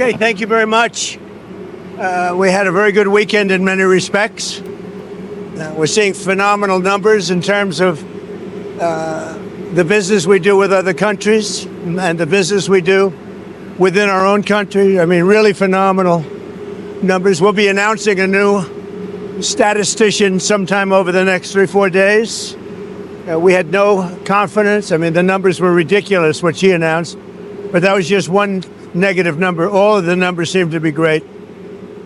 Okay, thank you very much. We had a very good weekend in many respects. We're seeing phenomenal numbers in terms of the business we do with other countries and the business we do within our own country. I mean, really phenomenal numbers. We'll be announcing a new statistician sometime over the next 3-4 days. We had no confidence. I mean, the numbers were ridiculous, what she announced, but that was just one negative number. All of the numbers seem to be great.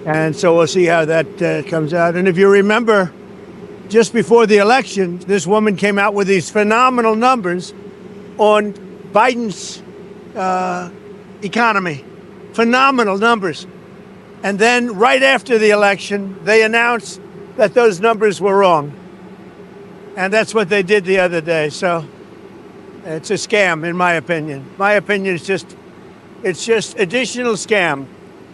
And so we'll see how that comes out. And if you remember, just before the election, this woman came out with these phenomenal numbers on Biden's economy. Phenomenal numbers. And then right after the election, they announced that those numbers were wrong. And that's what they did the other day. So it's a scam, in my opinion. My opinion is it's just additional scam.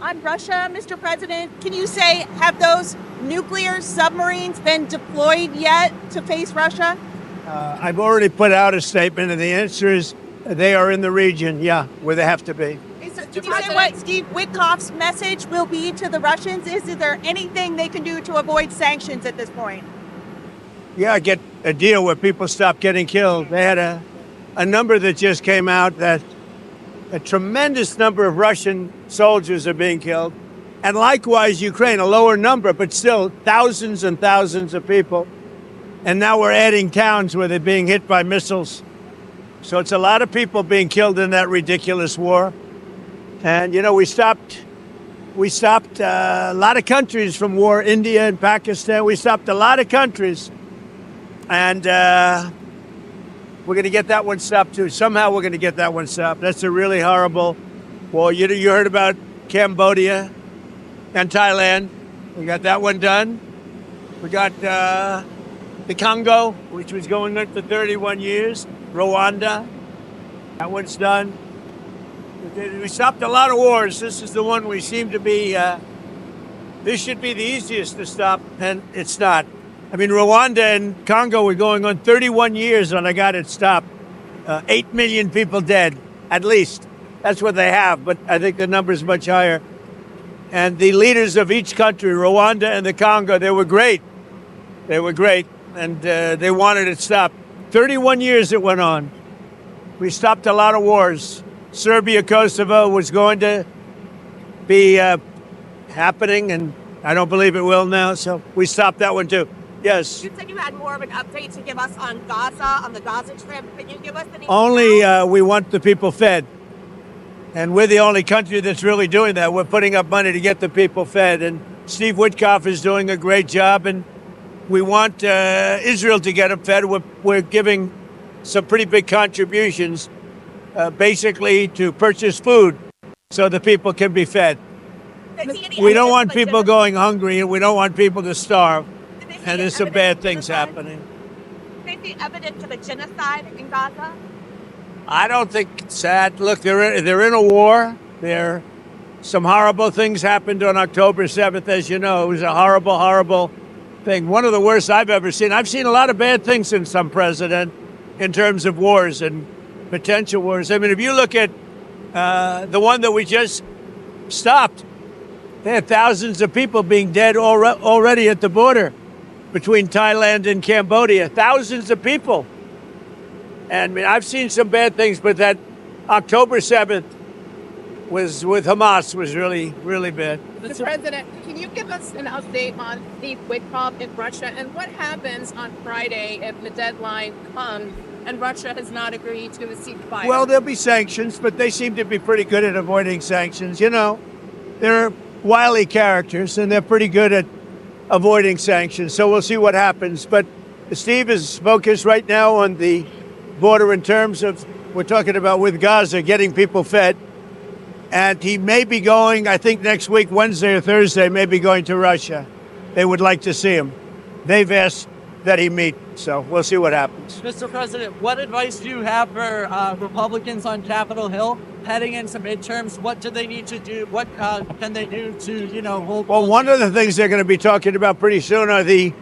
On Russia, Mr. President, can you say, have those nuclear submarines been deployed yet to face Russia? I've already put out a statement, and the answer is they are in the region, yeah, where they have to be. Can you say what Steve Witkoff's message will be to the Russians? Is there anything they can do to avoid sanctions at this point? Yeah, get a deal where people stop getting killed. They had a number that just came out that a tremendous number of Russian soldiers are being killed. And likewise, Ukraine, a lower number, but still thousands and thousands of people. And now we're adding towns where they're being hit by missiles. So it's a lot of people being killed in that ridiculous war. And, you know, we stopped a lot of countries from war, India and Pakistan. We stopped a lot of countries. And we're going to get that one stopped, too. Somehow we're going to get that one stopped. That's a really horrible war. You heard about Cambodia and Thailand. We got that one done. We got the Congo, which was going on for 31 years. Rwanda. That one's done. We stopped a lot of wars. This is the one we seem to be... this should be the easiest to stop, and it's not. I mean, Rwanda and Congo were going on 31 years when I got it stopped. 8 million people dead, at least. That's what they have, but I think the number is much higher. And the leaders of each country, Rwanda and the Congo, they were great. They were great, and they wanted it stopped. 31 years it went on. We stopped a lot of wars. Serbia, Kosovo was going to be happening, and I don't believe it will now, so we stopped that one too. Yes. You said you had more of an update to give us on Gaza, on the Gaza Strip. Can you give us any? Only we want the people fed. And we're the only country that's really doing that. We're putting up money to get the people fed. And Steve Witkoff is doing a great job. And we want Israel to get them fed. We're giving some pretty big contributions, basically to purchase food so the people can be fed. We don't want people going hungry, and we don't want people to starve. And there's some bad things happening. They see evidence of a genocide in Gaza? I don't think it's that. Look, they're in a war. Some horrible things happened on October 7th, as you know. It was a horrible, horrible thing. One of the worst I've ever seen. I've seen a lot of bad things since I'm president in terms of wars and potential wars. I mean, if you look at the one that we just stopped, they had thousands of people being dead already at the border between Thailand and Cambodia. Thousands of people. And I mean, I've seen some bad things, but that October 7th was with Hamas was really, really bad. Mr. President, can you give us an update on Steve Witkoff in Russia and what happens on Friday if the deadline comes and Russia has not agreed to a ceasefire? Well, there'll be sanctions, but they seem to be pretty good at avoiding sanctions. You know, they're wily characters, and they're pretty good at avoiding sanctions. So we'll see what happens. But Steve is focused right now on the border in terms of, we're talking about with Gaza, getting people fed. And he may be going, I think next week, Wednesday or Thursday, may be going to Russia. They would like to see him. They've asked that he meet, so we'll see what happens. Mr. President, what advice do you have for Republicans on Capitol Hill heading into midterms? What do they need to do? What can they do to, hold? Well, one of the things they're going to be talking about pretty soon are the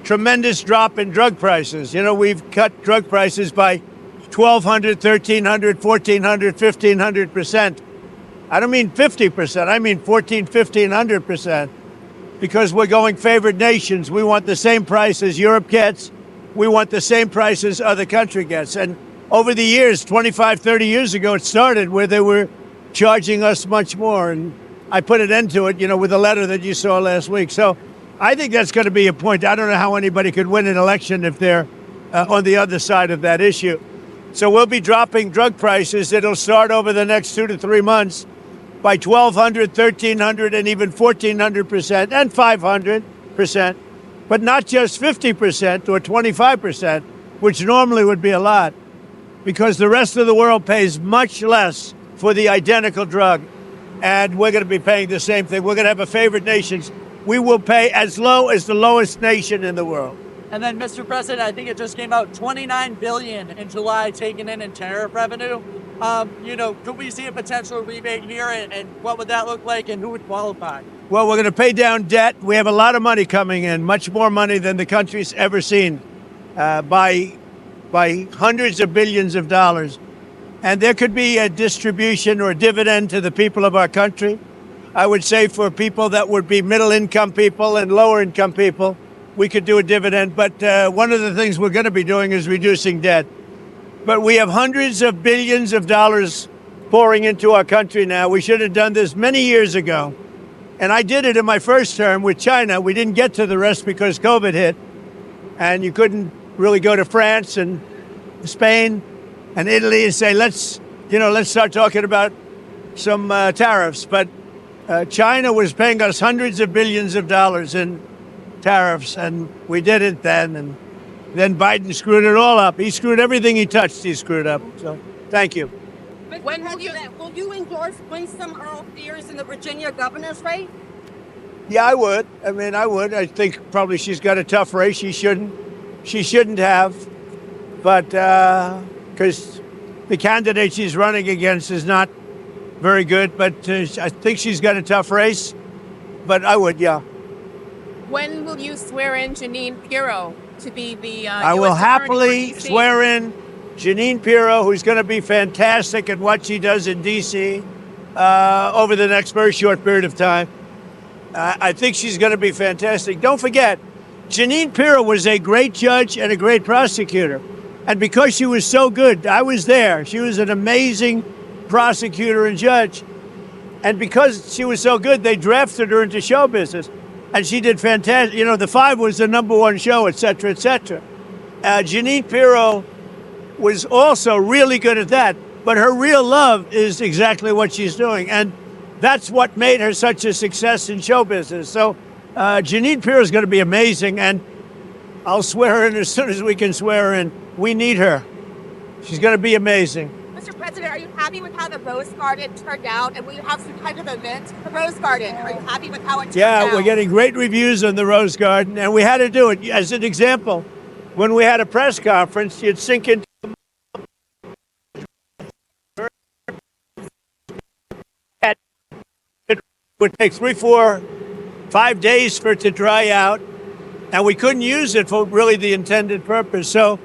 tremendous drop in drug prices. You know, we've cut drug prices by 1,200, 1,300, 1,400, 1,500%. I don't mean 50%. I mean 14, 15, 100%. Because we're going favored nations. We want the same price as Europe gets. We want the same price as other country gets. And over the years, 25, 30 years ago, it started where they were charging us much more. And I put an end to it, with the letter that you saw last week. So I think that's going to be a point. I don't know how anybody could win an election if they're on the other side of that issue. So we'll be dropping drug prices. It'll start over the next 2 to 3 months by 1,200, 1,300, and even 1,400% and 500%, but not just 50% or 25%, which normally would be a lot, because the rest of the world pays much less for the identical drug, and we're going to be paying the same thing. We're going to have a favored nations. We will pay as low as the lowest nation in the world. And then, Mr. President, I think it just came out $29 billion in July taken in tariff revenue. Could we see a potential rebate here, and what would that look like, and who would qualify? Well, we're going to pay down debt. We have a lot of money coming in, much more money than the country's ever seen, by hundreds of billions of dollars. And there could be a distribution or dividend to the people of our country. I would say for people that would be middle-income people and lower-income people, we could do a dividend. But one of the things we're going to be doing is reducing debt. But we have hundreds of billions of dollars pouring into our country now. We should have done this many years ago. And I did it in my first term with China. We didn't get to the rest because COVID hit. And you couldn't really go to France and Spain and Italy and say, let's start talking about some tariffs. But China was paying us hundreds of billions of dollars in tariffs, and we did it then. And then Biden screwed it all up. He screwed everything he touched. He screwed up. So, thank you. When will you endorse Winsome Earl Fears in the Virginia governor's race? Yeah, I would. I would. I think probably she's got a tough race. She shouldn't have, but because the candidate she's running against is not very good. But I think she's got a tough race. But I would, yeah. When will you swear in Jeanine Pirro to be the I will happily swear in Jeanine Pirro, who's going to be fantastic at what she does in D.C. Over the next very short period of time. I think she's going to be fantastic. Don't forget, Jeanine Pirro was a great judge and a great prosecutor. And because she was so good, I was there. She was an amazing prosecutor and judge. And because she was so good, they drafted her into show business. And she did fantastic. The Five was the #1 show, et cetera, et cetera. Jeanine Pirro was also really good at that. But her real love is exactly what she's doing. And that's what made her such a success in show business. So Jeanine Pirro is going to be amazing. And I'll swear her in as soon as we can swear her in. We need her. She's going to be amazing. Mr. President, are you happy with how the Rose Garden turned out? And will you have some kind of event for the Rose Garden? Are you happy with how it turned out? Yeah, we're getting great reviews on the Rose Garden. And we had to do it. As an example, when we had a press conference, you'd sink into it would take 3, 4, 5 days for it to dry out. And we couldn't use it for really the intended purpose. So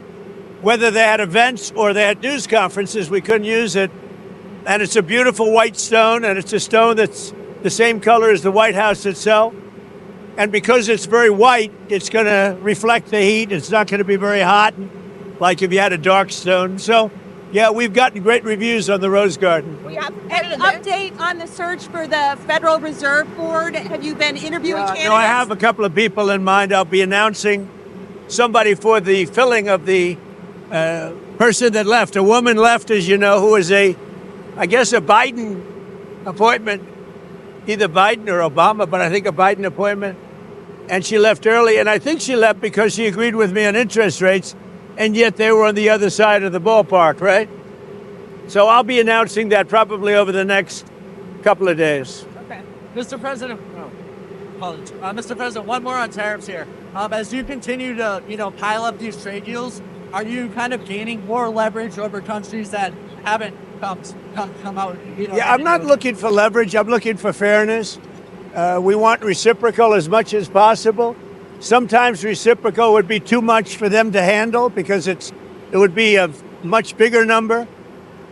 whether they had events or they had news conferences, we couldn't use it. And it's a beautiful white stone, and it's a stone that's the same color as the White House itself. And because it's very white, it's going to reflect the heat. It's not going to be very hot, like if you had a dark stone. So, yeah, we've gotten great reviews on the Rose Garden. We have any update on the search for the Federal Reserve Board? Have you been interviewing candidates? No, I have a couple of people in mind. I'll be announcing somebody for the filling of the person that left. A woman left, as you know, who was a Biden appointment, either Biden or Obama, but I think a Biden appointment. And she left early, and I think she left because she agreed with me on interest rates, and yet they were on the other side of the ballpark, right? So I'll be announcing that probably over the next couple of days. Okay. Mr. President, Mr. President, one more on tariffs here. As you continue to, pile up these trade deals, are you kind of gaining more leverage over countries that haven't come out? Yeah, I'm not looking for leverage. I'm looking for fairness. We want reciprocal as much as possible. Sometimes reciprocal would be too much for them to handle because it would be a much bigger number.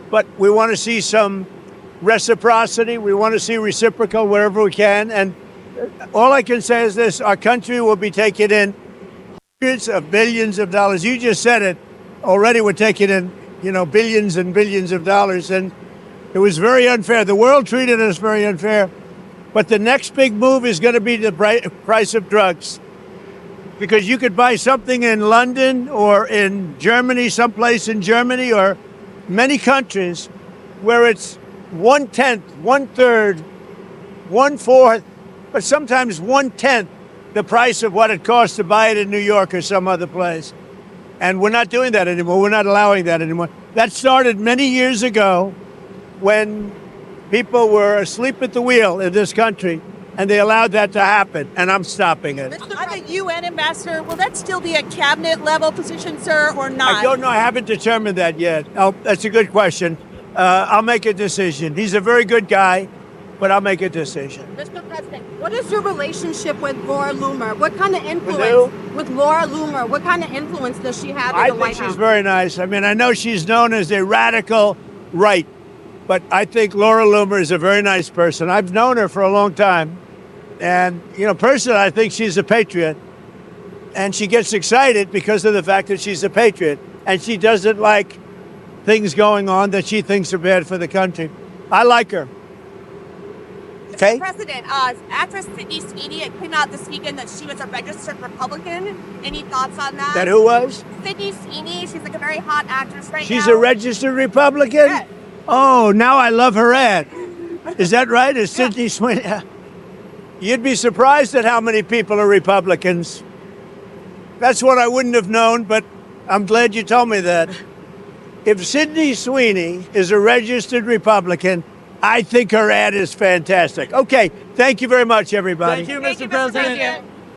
But we want to see some reciprocity. We want to see reciprocal wherever we can. And all I can say is this, our country will be taking in hundreds of billions of dollars. You just said it. Already we're taking in, billions and billions of dollars. And it was very unfair. The world treated us very unfair. But the next big move is going to be the price of drugs. Because you could buy something in London or in Germany, someplace in Germany or many countries where it's 1/10, 1/3, 1/4, but sometimes 1/10 the price of what it costs to buy it in New York or some other place. And we're not doing that anymore. We're not allowing that anymore. That started many years ago when people were asleep at the wheel in this country, and they allowed that to happen, and I'm stopping it. I'm a UN ambassador. Will that still be a cabinet level position, sir, or not? I don't know. I haven't determined that yet. Oh, that's a good question. I'll make a decision. He's a very good guy, but I'll make a decision. Mr. President, what is your relationship with Laura Loomer? What kind of who? influence with Laura Loomer? What kind of influence does she have in I the White think House? she's very nice. I mean, I know she's known as a radical right, but I think Laura Loomer is a very nice person. I've known her for a long time. And, personally, I think she's a patriot. And she gets excited because of the fact that she's a patriot. And she doesn't like things going on that she thinks are bad for the country. I like her. Okay? Mr. President, actress Sydney Sweeney came out this weekend that she was a registered Republican. Any thoughts on that? That who was? Sydney Sweeney. She's like a very hot actress right now. She's a registered Republican? Yes. Oh, now I love her ad. Is that right? Is Sydney Sweeney? You'd be surprised at how many people are Republicans. That's what I wouldn't have known, but I'm glad you told me that. If Sydney Sweeney is a registered Republican, I think her ad is fantastic. Okay, thank you very much, everybody. Thank you, Thank Mr. you, Mr. President. President.